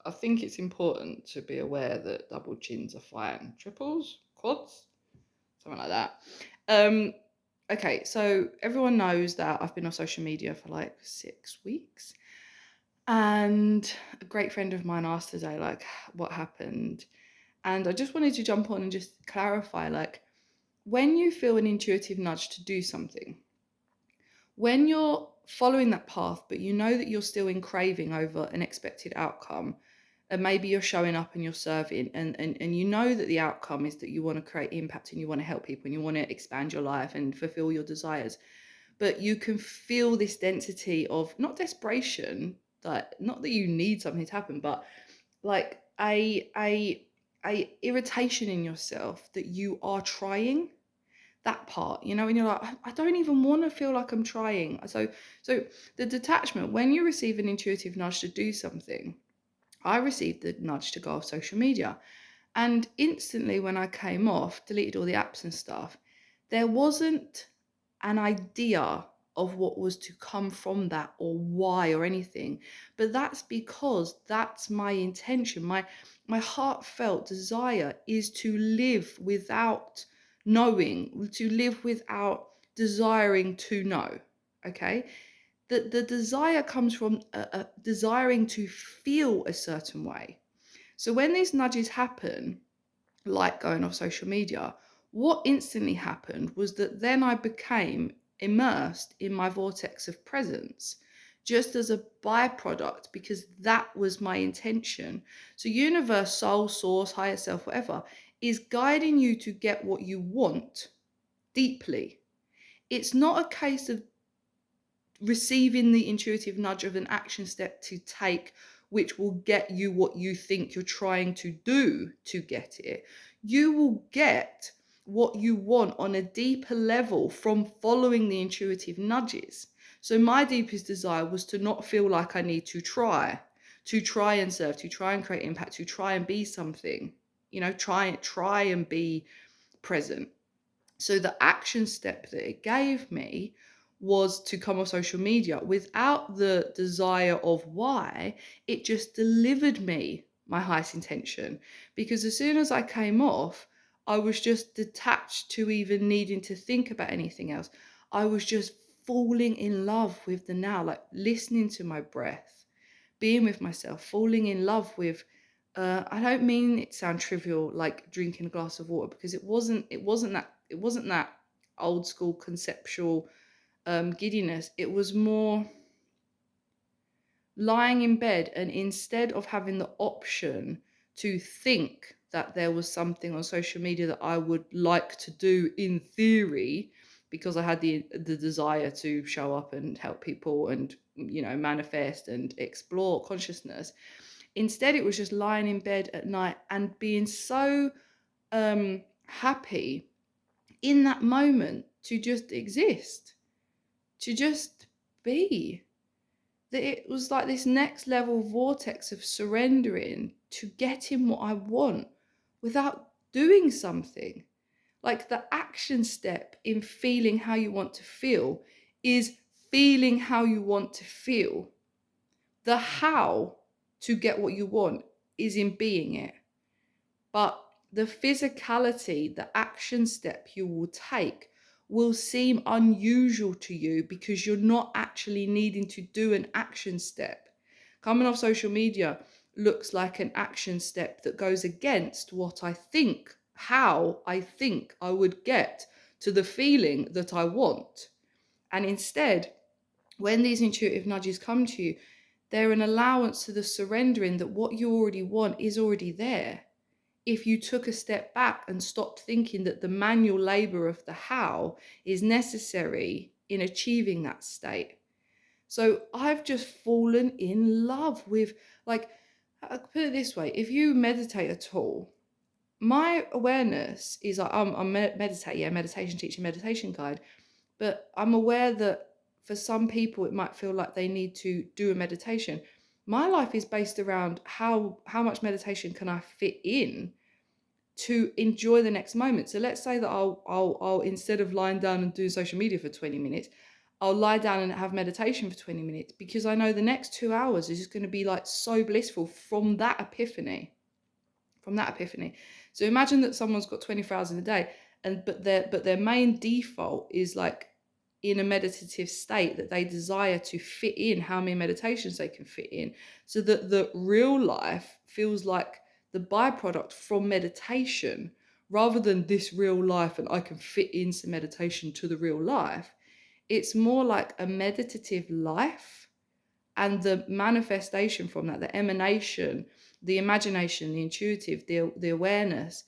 I think it's important to be aware that double chins are fine. Triples, quads, something like that. Um, okay, so everyone knows that I've been on social media for like 6 weeks. And a great friend of mine asked today, like, what happened? And I just wanted to jump on and just clarify, like, when you feel an intuitive nudge to do something, when you're following that path, but you know that you're still in craving over an expected outcome, and maybe you're showing up and you're serving, and you know that the outcome is that you want to create impact and you want to help people and you want to expand your life and fulfill your desires, but you can feel this density of not desperation, that not that you need something to happen, but like a irritation in yourself that you are trying that part, and you're like, I don't even want to feel like I'm trying. So the detachment, when you receive an intuitive nudge to do something, I received the nudge to go off social media. And instantly when I came off, deleted all the apps and stuff, there wasn't an idea of what was to come from that or why or anything. But that's because that's my intention. My heartfelt desire is to live without knowing, to live without desiring to know. Okay? The desire comes from desiring to feel a certain way. So when these nudges happen, like going off social media, what instantly happened was that then I became immersed in my vortex of presence just as a byproduct, because that was my intention. So universe, soul, source, higher self, whatever, is guiding you to get what you want deeply. It's not a case of receiving the intuitive nudge of an action step to take, which will get you what you think you're trying to do to get it. You will get what you want on a deeper level from following the intuitive nudges. So my deepest desire was to not feel like I need to try and serve, to try and create impact, to try and be something, try and be present. So the action step that it gave me was to come off social media without the desire of why. It just delivered me my highest intention, because as soon as I came off, I was just detached to even needing to think about anything else. I was just falling in love with the now, like listening to my breath, being with myself, falling in love with I don't mean it sound trivial like drinking a glass of water, because it wasn't that old school conceptual giddiness. It was more lying in bed, and instead of having the option to think that there was something on social media that I would like to do in theory, because I had the desire to show up and help people and manifest and explore consciousness. Instead, it was just lying in bed at night and being so happy in that moment to just exist, to just be. That it was like this next level vortex of surrendering to getting what I want without doing something. Like the action step in feeling how you want to feel is feeling how you want to feel. The how to get what you want is in being it. But the physicality, the action step you will take will seem unusual to you because you're not actually needing to do an action step. Coming off social media looks like an action step that goes against what I think, how I think I would get to the feeling that I want. And instead, when these intuitive nudges come to you, they're an allowance to the surrendering that what you already want is already there. If you took a step back and stopped thinking that the manual labor of the how is necessary in achieving that state. So I've just fallen in love with, like, I'll put it this way, if you meditate at all, my awareness is like, I'm meditation teacher, meditation guide, but I'm aware that for some people it might feel like they need to do a meditation. My life is based around how much meditation can I fit in to enjoy the next moment. So let's say that I'll instead of lying down and doing social media for 20 minutes, I'll lie down and have meditation for 20 minutes because I know the next 2 hours is just going to be like so blissful from that epiphany. From that epiphany. So imagine that someone's got 24 hours in a day, and but their main default is like in a meditative state that they desire to fit in how many meditations they can fit in, so that the real life feels like the byproduct from meditation rather than this real life and I can fit in some meditation to the real life. It's more like a meditative life, and the manifestation from that, the emanation, the imagination, the intuitive, the awareness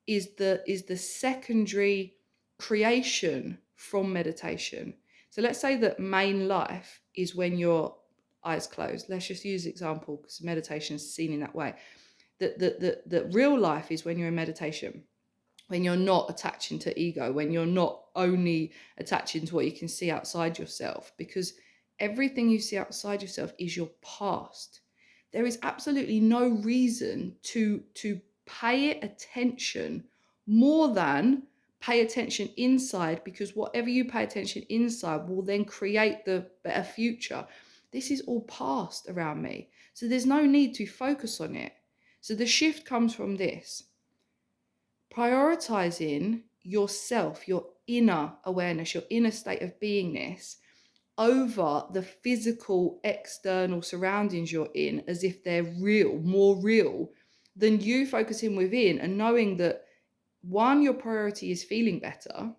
is the secondary creation from meditation. So let's say that main life is when your eyes closed. Let's just use example because meditation is seen in that way. The real life is when you're in meditation, when you're not attaching to ego, when you're not only attaching to what you can see outside yourself, because everything you see outside yourself is your past. There is absolutely no reason to pay it attention more than pay attention inside, because whatever you pay attention inside will then create the better future. This is all past around me, so there's no need to focus on it. So the shift comes from this: prioritizing yourself, your inner awareness, your inner state of beingness over the physical external surroundings you're in as if they're real, more real than you focusing within and knowing that, one, your priority is feeling better.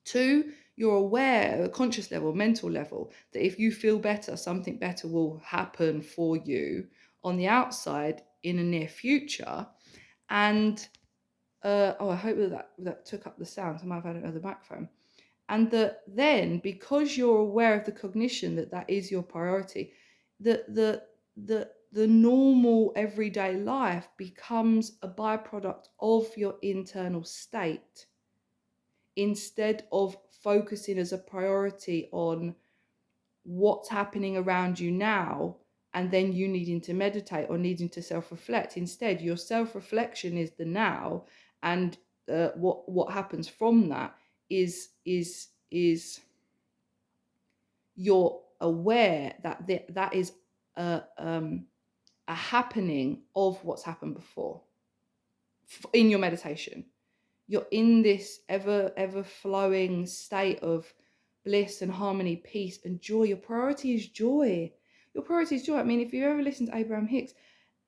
Two, you're aware at a conscious level, mental level, that if you feel better, something better will happen for you on the outside in a near future. And I hope that took up the sound. I might have had it over the microphone. And that then, because you're aware of the cognition that is your priority, the normal everyday life becomes a byproduct of your internal state, instead of focusing as a priority on what's happening around you now and then you needing to meditate or needing to self-reflect. Instead, your self-reflection is the now, and what happens from that is you're aware that that is a happening of what's happened before in your meditation. You're in this ever flowing state of bliss and harmony, peace and joy. Your priority is joy. Your priority is joy. I mean, if you ever listen to Abraham Hicks,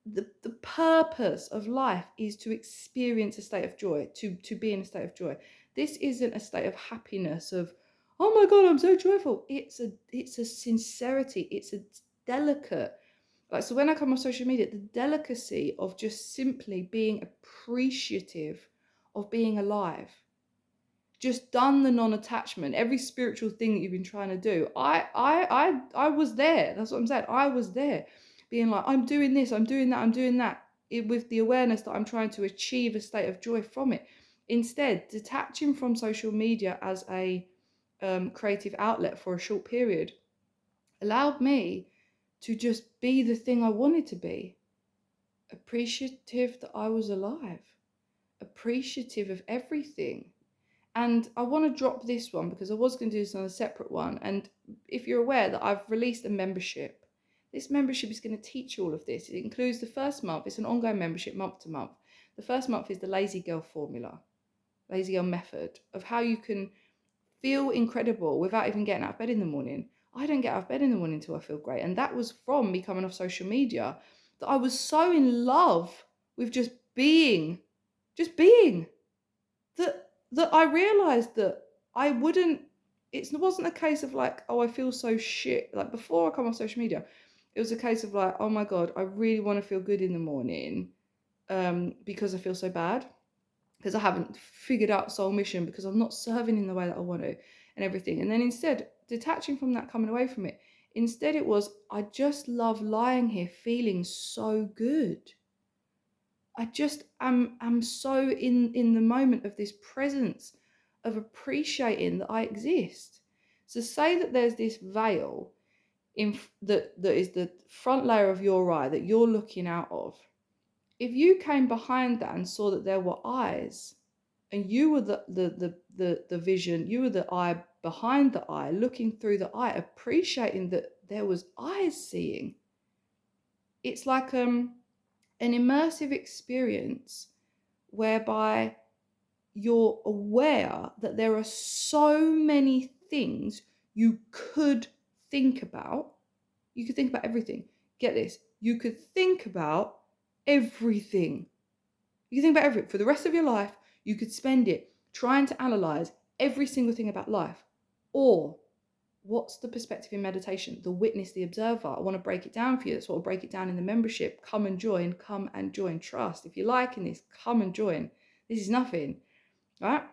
the purpose of life is to experience a state of joy, to be in a state of joy. This isn't a state of happiness of, oh my God, I'm so joyful. It's a sincerity. It's a delicate, like, so when I come on social media, the delicacy of just simply being appreciative of being alive. Just done the non-attachment, every spiritual thing that you've been trying to do. I was there. That's what I'm saying. I was there, being like, I'm doing this, I'm doing that, I'm doing that, with the awareness that I'm trying to achieve a state of joy from it. Instead, detaching from social media as a creative outlet for a short period allowed me to just be the thing I wanted to be. Appreciative that I was alive. Appreciative of everything. And I want to drop this one because I was going to do this on a separate one. And if you're aware that I've released a membership, this membership is going to teach you all of this. It includes the first month. It's an ongoing membership, month to month. The first month is the Lazy Girl formula, Lazy Girl method of how you can feel incredible without even getting out of bed in the morning. I don't get out of bed in the morning until I feel great. And that was from me coming off social media, that I was so in love with just being, that I realized that I wouldn't, it wasn't a case of like, oh, I feel so shit. Like before I come off social media, it was a case of like, oh my God, I really want to feel good in the morning because I feel so bad, because I haven't figured out soul mission, because I'm not serving in the way that I want to and everything. And then instead, detaching from that, coming away from it, instead it was, I just love lying here feeling so good. I just am so in the moment of this presence of appreciating that I exist. So say that there's this veil that is the front layer of your eye that you're looking out of. If you came behind that and saw that there were eyes, and you were the vision, you were the eye behind the eye, looking through the eye, appreciating that there was eyes seeing. It's like an immersive experience whereby you're aware that there are so many things you could think about. You could think about everything. Get this. You could think about everything. You can think about everything. For the rest of your life, you could spend it trying to analyze every single thing about life. Or what's the perspective in meditation? The witness, the observer. I want to break it down for you. That's what I'll break it down in the membership. Come and join. Come and join. Trust. If you're liking this, come and join. This is nothing, right?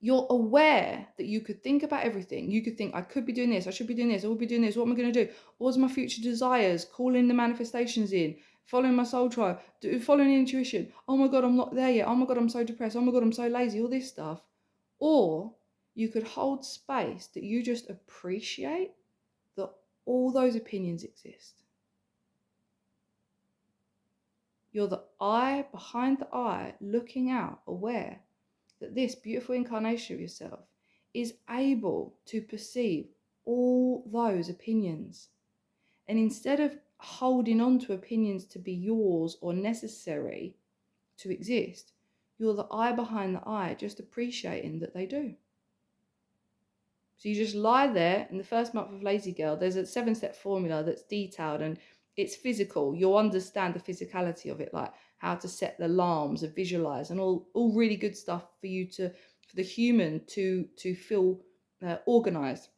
You're aware that you could think about everything. You could think, I could be doing this. I should be doing this. I will be doing this. What am I going to do? What's my future desires? Calling the manifestations in. Following my soul tribe. Following intuition. Oh my God, I'm not there yet. Oh my God, I'm so depressed. Oh my God, I'm so lazy. All this stuff. Or you could hold space that you just appreciate that all those opinions exist. You're the eye behind the eye, looking out, aware that this beautiful incarnation of yourself is able to perceive all those opinions. And instead of holding on to opinions to be yours or necessary to exist, you're the eye behind the eye, just appreciating that they do. So you just lie there in the first month of Lazy Girl. There's a 7-step formula that's detailed and it's physical. You'll understand the physicality of it, like how to set the alarms and visualize and all really good stuff for you for the human to feel organized,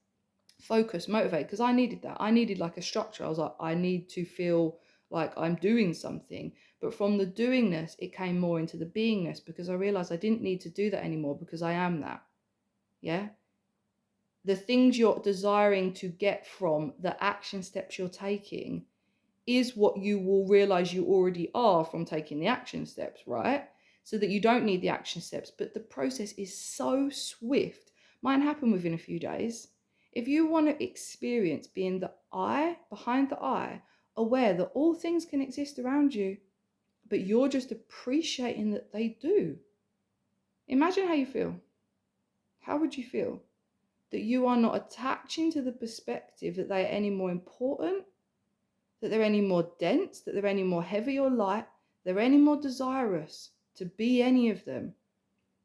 focused, motivated. Because I needed that. I needed like a structure. I was like, I need to feel like I'm doing something. But from the doingness, it came more into the beingness because I realized I didn't need to do that anymore because I am that. Yeah. The things you're desiring to get from the action steps you're taking is what you will realize you already are from taking the action steps, right? So that you don't need the action steps, but the process is so swift. Might happen within a few days. If you want to experience being the eye behind the eye, aware that all things can exist around you, but you're just appreciating that they do. Imagine how you feel. How would you feel? That you are not attaching to the perspective that they are any more important, that they're any more dense, that they're any more heavy or light, they're any more desirous to be any of them,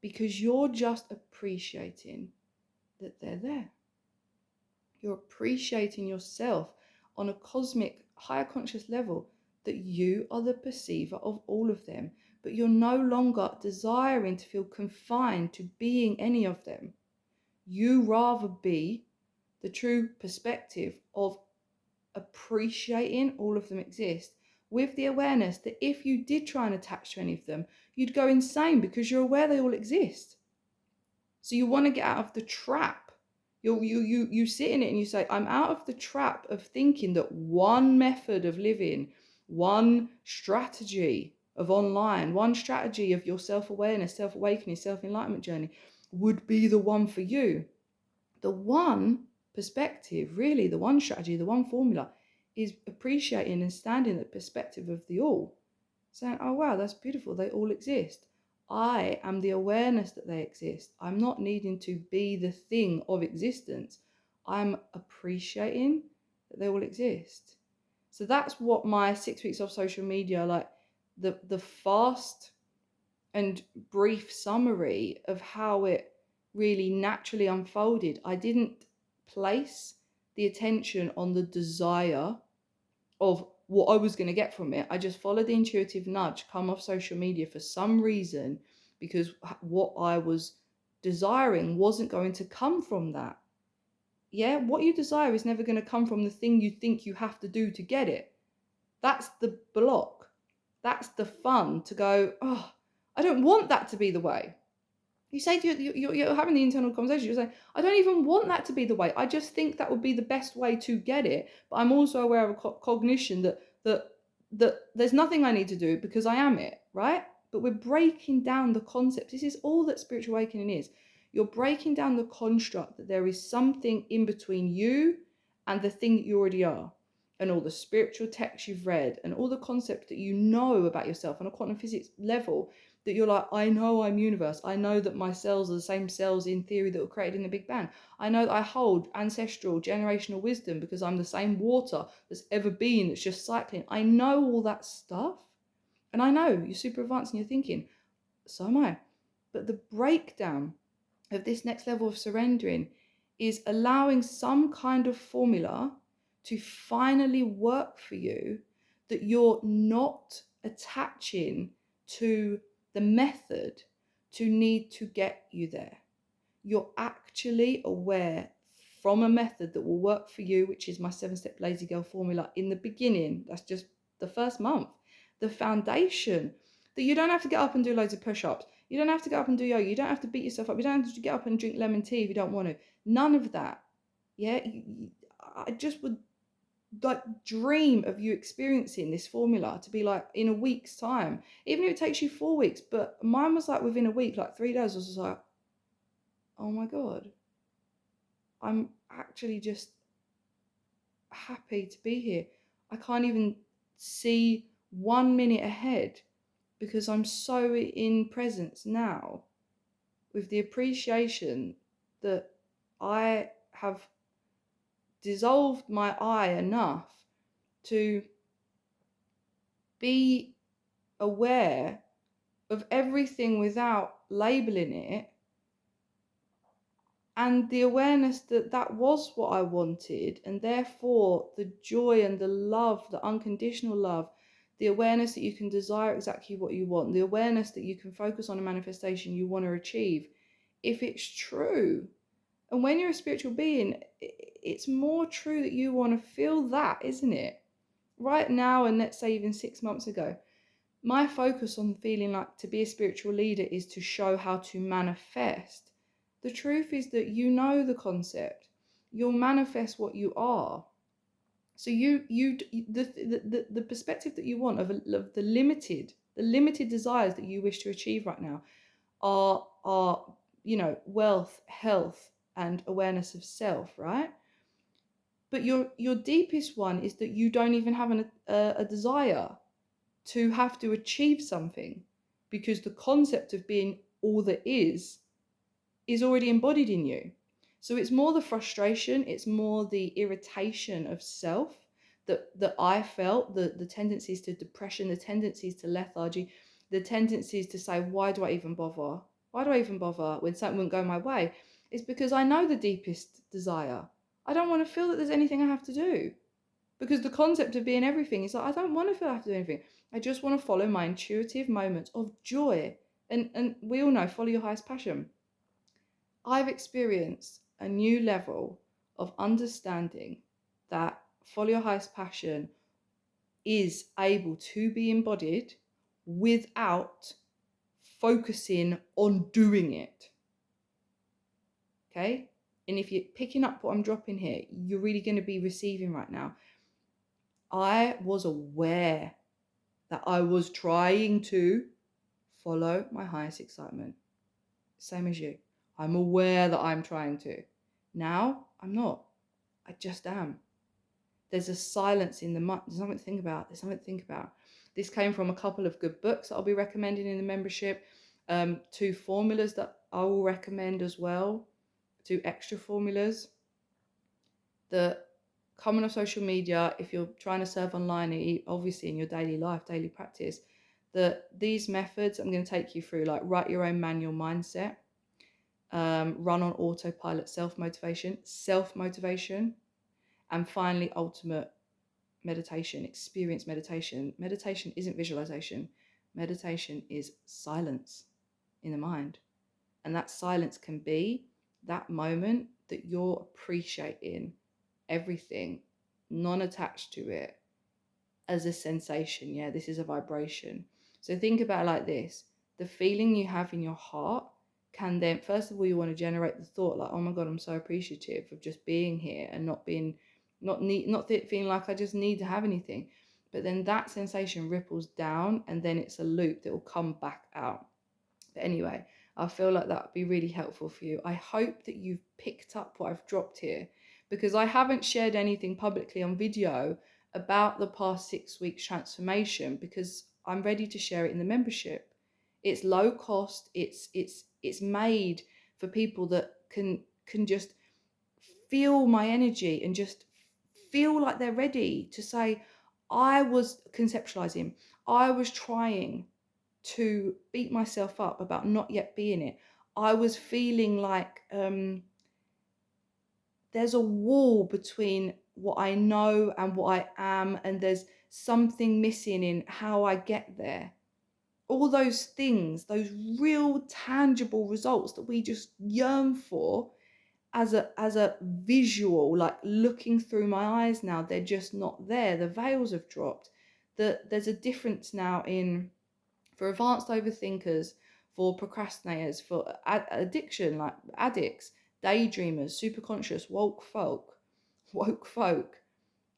because you're just appreciating that they're there. You're appreciating yourself on a cosmic, higher conscious level, that you are the perceiver of all of them, but you're no longer desiring to feel confined to being any of them. You rather be the true perspective of appreciating all of them exist, with the awareness that if you did try and attach to any of them, you'd go insane because you're aware they all exist. So you want to get out of the trap. You sit in it and you say, I'm out of the trap of thinking that one method of living, one strategy of online, one strategy of your self-awareness, self-awakening, self-enlightenment journey would be the one for you. The one perspective, really, the one strategy, the one formula is appreciating and standing at the perspective of the all. Saying, oh, wow, that's beautiful. They all exist. I am the awareness that they exist. I'm not needing to be the thing of existence. I'm appreciating that they all exist. So that's what my 6 weeks of social media, like the fast and brief summary of how it really naturally unfolded. I didn't place the attention on the desire of what I was going to get from it. I just followed the intuitive nudge, come off social media for some reason, because what I was desiring wasn't going to come from that. Yeah, what you desire is never going to come from the thing you think you have to do to get it. That's the block. That's the fun to go, oh, I don't want that to be the way. You say you're having the internal conversation, you're saying, I don't even want that to be the way. I just think that would be the best way to get it. But I'm also aware of a cognition that there's nothing I need to do because I am it, right? But we're breaking down the concept. This is all that spiritual awakening is. You're breaking down the construct that there is something in between you and the thing that you already are. and all the spiritual texts you've read and all the concepts that you know about yourself on a quantum physics level, that you're like, I know I'm universe. I know that my cells are the same cells in theory that were created in the Big Bang. I know that I hold ancestral generational wisdom because I'm the same water that's ever been, that's just cycling. I know all that stuff. And I know you're super advanced in your thinking. So am I. But the breakdown of this next level of surrendering is allowing some kind of formula to finally work for you, that you're not attaching to the method to need to get you there. You're actually aware from a method that will work for you, which is my 7-step lazy girl formula in the beginning. That's just the first month. The foundation that you don't have to get up and do loads of push-ups. You don't have to get up and do yoga. You don't have to beat yourself up. You don't have to get up and drink lemon tea if you don't want to. None of that. Yeah, I just would like dream of you experiencing this formula to be like in a week's time, even if it takes you 4 weeks. But mine was like within a week, like 3 days. I was just like, oh my God, I'm actually just happy to be here. I can't even see 1 minute ahead because I'm so in presence now with the appreciation that I have dissolved my I enough to be aware of everything without labeling it, and the awareness that that was what I wanted, and therefore the joy and the love, the unconditional love, the awareness that you can desire exactly what you want, the awareness that you can focus on a manifestation you want to achieve, if it's true. And when you're a spiritual being, it's more true that you want to feel that, isn't it? Right now, and let's say even 6 months ago, my focus on feeling like to be a spiritual leader is to show how to manifest. The truth is that you know the concept. You'll manifest what you are. So the perspective that you want of the limited desires that you wish to achieve right now are wealth, health, and awareness of self, right? But your deepest one is that you don't even have a desire to have to achieve something, because the concept of being all that is already embodied in you. So it's more the frustration, it's more the irritation of self that I felt, the tendencies to depression, the tendencies to lethargy, the tendencies to say, why do I even bother? Why do I even bother when something wouldn't go my way? It's because I know the deepest desire. I don't want to feel that there's anything I have to do. Because the concept of being everything is like, I don't want to feel I have to do anything. I just want to follow my intuitive moments of joy. And we all know, follow your highest passion. I've experienced a new level of understanding that follow your highest passion is able to be embodied without focusing on doing it. Okay? And if you're picking up what I'm dropping here, you're really going to be receiving right now. I was aware that I was trying to follow my highest excitement. Same as you. I'm aware that I'm trying to. Now, I'm not. I just am. There's a silence in the mind. There's something to think about. There's something to think about. This came from a couple of good books that I'll be recommending in the membership. 2 formulas that I will recommend as well. 2 extra formulas that come on social media if you're trying to serve online, obviously in your daily life, daily practice, that these methods I'm going to take you through, like write your own manual mindset, run on autopilot, self-motivation, and finally ultimate meditation, experience meditation. Meditation isn't visualization. Meditation is silence in the mind. And that silence can be that moment that you're appreciating everything, non-attached to it, as a sensation. Yeah, this is a vibration. So think about it like this. The feeling you have in your heart can then, first of all, you want to generate the thought like, oh my God, I'm so appreciative of just being here and not feeling like I just need to have anything. But then that sensation ripples down, and then it's a loop that will come back out. But anyway, I feel like that would be really helpful for you. I hope that you've picked up what I've dropped here, because I haven't shared anything publicly on video about the past 6 weeks transformation, because I'm ready to share it in the membership. It's low cost. It's made for people that can just feel my energy and just feel like they're ready to say, I was conceptualizing, I was trying to beat myself up about not yet being it. I was feeling like there's a wall between what I know and what I am, and there's something missing in how I get there. All those things, those real tangible results that we just yearn for as a visual, like looking through my eyes now, they're just not there. The veils have dropped. There's a difference now in, for advanced overthinkers, for procrastinators, for addiction, like addicts, daydreamers, superconscious, woke folk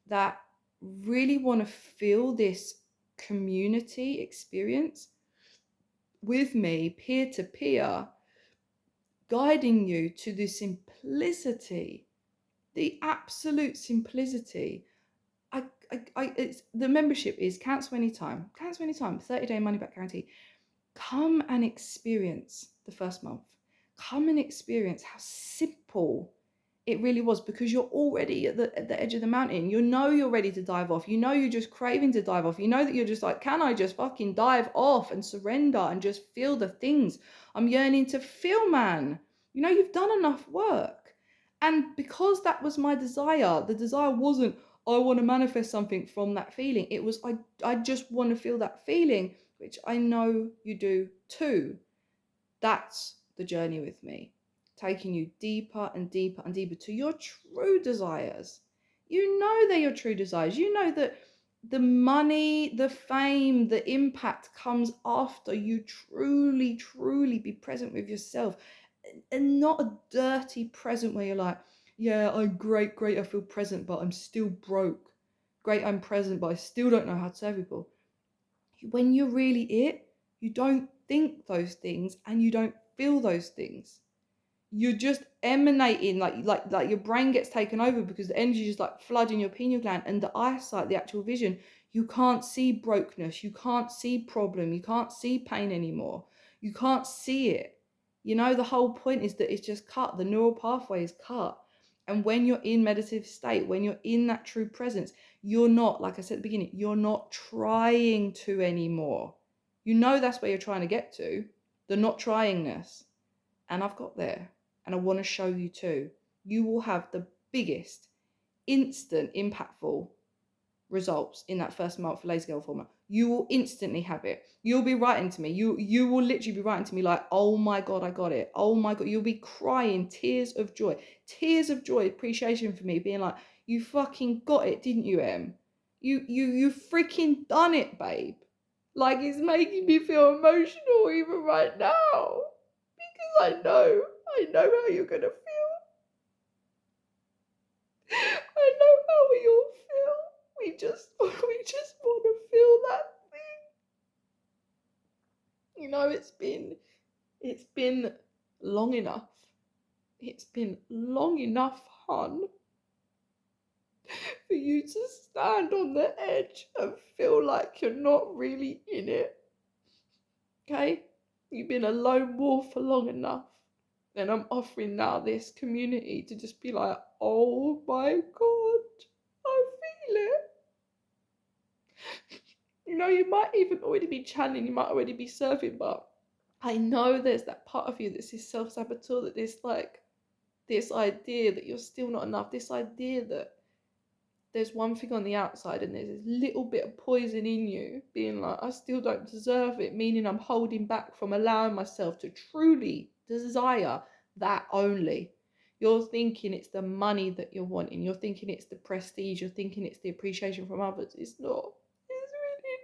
that really want to feel this community experience with me, peer to peer, guiding you to the simplicity, the absolute simplicity. It's the membership is cancel anytime, 30-day money back guarantee. Come and experience the first month. Come and experience how simple it really was, because you're already at the edge of the mountain. You know you're ready to dive off. You know you're just craving to dive off. You know that you're just like, can I just fucking dive off and surrender and just feel the things I'm yearning to feel, man? You know, you've done enough work. And because that was my desire, the desire wasn't, I want to manifest something from that feeling. It was, I just want to feel that feeling, which I know you do too. That's the journey with me, taking you deeper and deeper and deeper to your true desires. You know they're your true desires. You know that the money, the fame, the impact comes after you truly, truly be present with yourself, and not a dirty present where you're like, yeah, I'm great, I feel present, but I'm still broke. Great, I'm present, but I still don't know how to serve people. When you're really it, you don't think those things and you don't feel those things. You're just emanating, like your brain gets taken over because the energy is like flooding your pineal gland, and the eyesight, the actual vision, you can't see brokenness, you can't see problem, you can't see pain anymore. You can't see it. You know, the whole point is that it's just cut. The neural pathway is cut. And when you're in meditative state, when you're in that true presence, you're not, like I said at the beginning, you're not trying to anymore. You know that's where you're trying to get to, the not tryingness. And I've got there, and I want to show you too. You will have the biggest, instant, impactful results in that first month for Lazy Girl format. You will instantly have it. You'll be writing to me. You will literally be writing to me like, oh my God, I got it. Oh my God. You'll be crying tears of joy, appreciation for me, being like, you fucking got it, didn't you, Em? You freaking done it, babe. Like, it's making me feel emotional even right now, because I know how you're gonna feel. I know how you'll feel. We just want to feel that thing. You know, it's been long enough. It's been long enough, hon, for you to stand on the edge and feel like you're not really in it. Okay? You've been a lone wolf for long enough. And I'm offering now this community to just be like, oh my God, I feel it. You know, you might even already be channeling, you might already be serving, but I know there's that part of you that's this self-saboteur, that this idea that you're still not enough, this idea that there's one thing on the outside and there's this little bit of poison in you being like, I still don't deserve it, meaning I'm holding back from allowing myself to truly desire that only. You're thinking it's the money that you're wanting. You're thinking it's the prestige. You're thinking it's the appreciation from others. It's not. It's really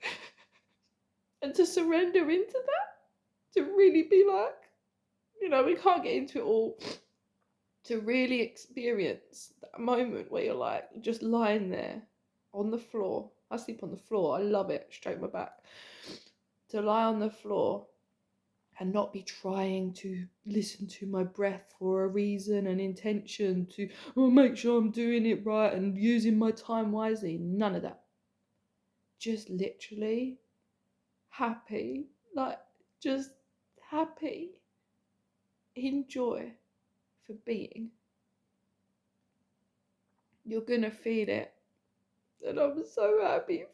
not. And to surrender into that, to really be like, you know, we can't get into it all, to really experience that moment where you're like just lying there on the floor. I sleep on the floor. I love it. Straight my back. To lie on the floor and not be trying to listen to my breath for a reason and intention to make sure I'm doing it right and using my time wisely. None of that. Just literally happy, like just happy. Enjoy for being. You're gonna feel it. And I'm so happy for you.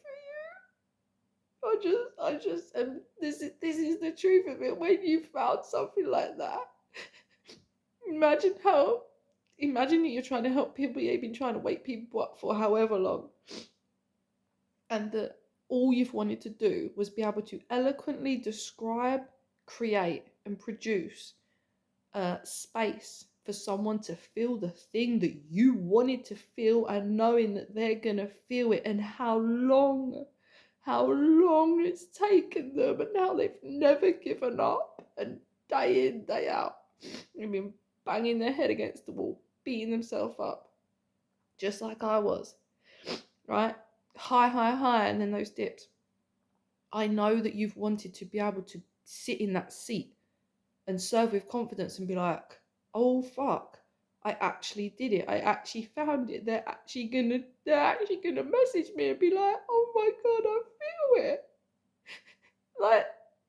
And this is the truth of it. When you found something like that, imagine that you're trying to help people you've been trying to wake people up for however long, and that all you've wanted to do was be able to eloquently describe, create, and produce a space for someone to feel the thing that you wanted to feel, and knowing that they're gonna feel it, and how long it's taken them, and how they've never given up, and day in, day out, they've been banging their head against the wall, beating themselves up, just like I was, right? High, and then those dips. I know that you've wanted to be able to sit in that seat and serve with confidence and be like, oh fuck, I actually did it. I actually found it. They're actually gonna message me and be like, oh my god, I feel it. Like,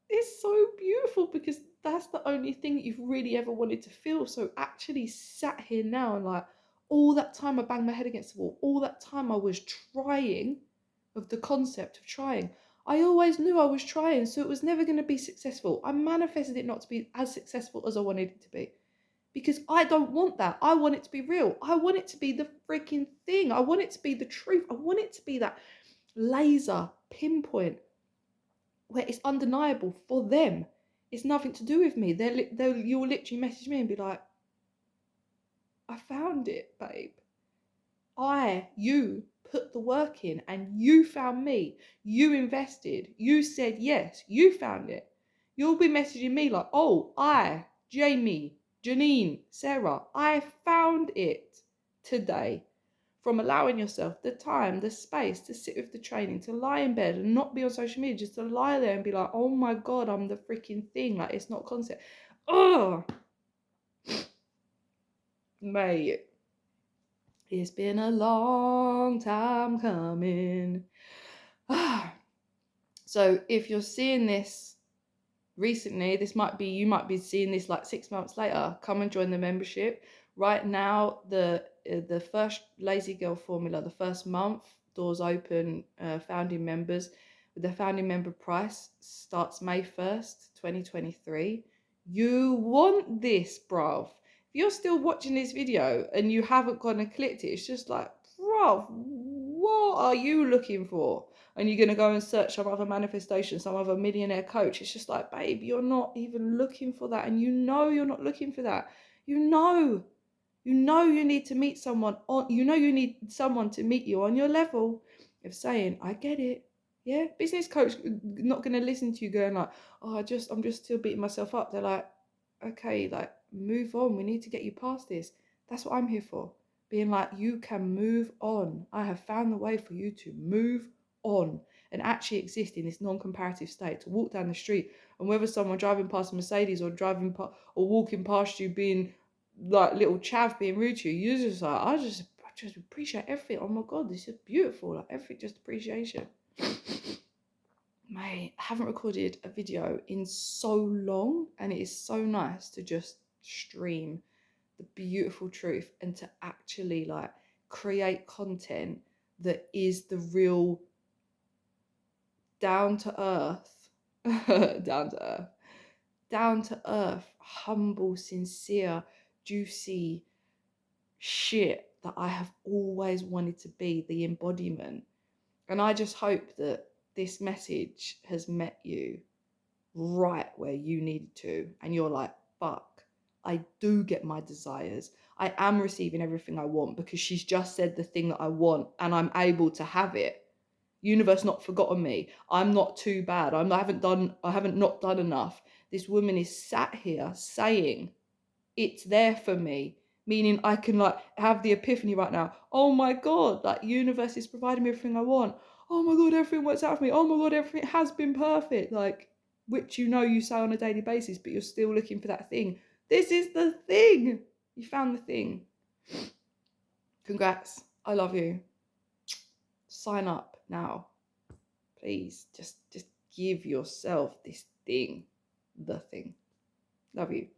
it's so beautiful, because that's the only thing that you've really ever wanted to feel. So actually sat here now and like, all that time I banged my head against the wall, all that time I was trying, of the concept of trying. I always knew I was trying, so it was never going to be successful. I manifested it not to be as successful as I wanted it to be, because I don't want that. I want it to be real. I want it to be the freaking thing. I want it to be the truth. I want it to be that laser pinpoint where it's undeniable for them. It's nothing to do with me. You'll literally message me and be like, I found it, babe. You put the work in and you found me. You invested. You said yes. You found it. You'll be messaging me like, oh, Jamie, Janine, Sarah, I found it today. From allowing yourself the time, the space to sit with the training, to lie in bed and not be on social media, just to lie there and be like, oh my God, I'm the freaking thing. Like, it's not concept. Oh, mate. It's been a long time coming. So if you're seeing this recently, you might be seeing this like 6 months later. Come and join the membership. Right now, the first Lazy Girl formula, the first month, doors open, founding members. The founding member price starts May 1st, 2023. You want this, bruv. If you're still watching this video and you haven't gone and clicked it, it's just like, bruv, what are you looking for? And you're going to go and search some other manifestation, some other millionaire coach. It's just like, babe, you're not even looking for that. And you know you're not looking for that. You know you need to meet someone you need someone to meet you on your level of saying, I get it. Yeah, business coach not going to listen to you going like, oh, I'm just still beating myself up. They're like, okay, like, move on. We need to get you past this. That's what I'm here for. Being like, you can move on. I have found the way for you to move on and actually exist in this non-comparative state, to walk down the street, and whether someone driving past a Mercedes or or walking past you being like little chav being rude to you, you're just like, I just appreciate everything. Oh my God, this is beautiful. Like, everything, just appreciation. Mate, I haven't recorded a video in so long, and it is so nice to just stream the beautiful truth and to actually like create content that is the real down to earth, humble, sincere, juicy shit that I have always wanted to be, the embodiment. And I just hope that this message has met you right where you needed to, and you're like, fuck, I do get my desires. I am receiving everything I want, because she's just said the thing that I want and I'm able to have it. Universe not forgotten me. I'm not too bad. I haven't not done enough. This woman is sat here saying it's there for me, meaning I can like have the epiphany right now. Oh my God, like, universe is providing me everything I want. Oh my God, everything works out for me. Oh my God, everything has been perfect. Like, which you know you say on a daily basis, but you're still looking for that thing. This is the thing. You found the thing. Congrats. I love you. Sign up now. Please, just give yourself this thing. The thing. Love you.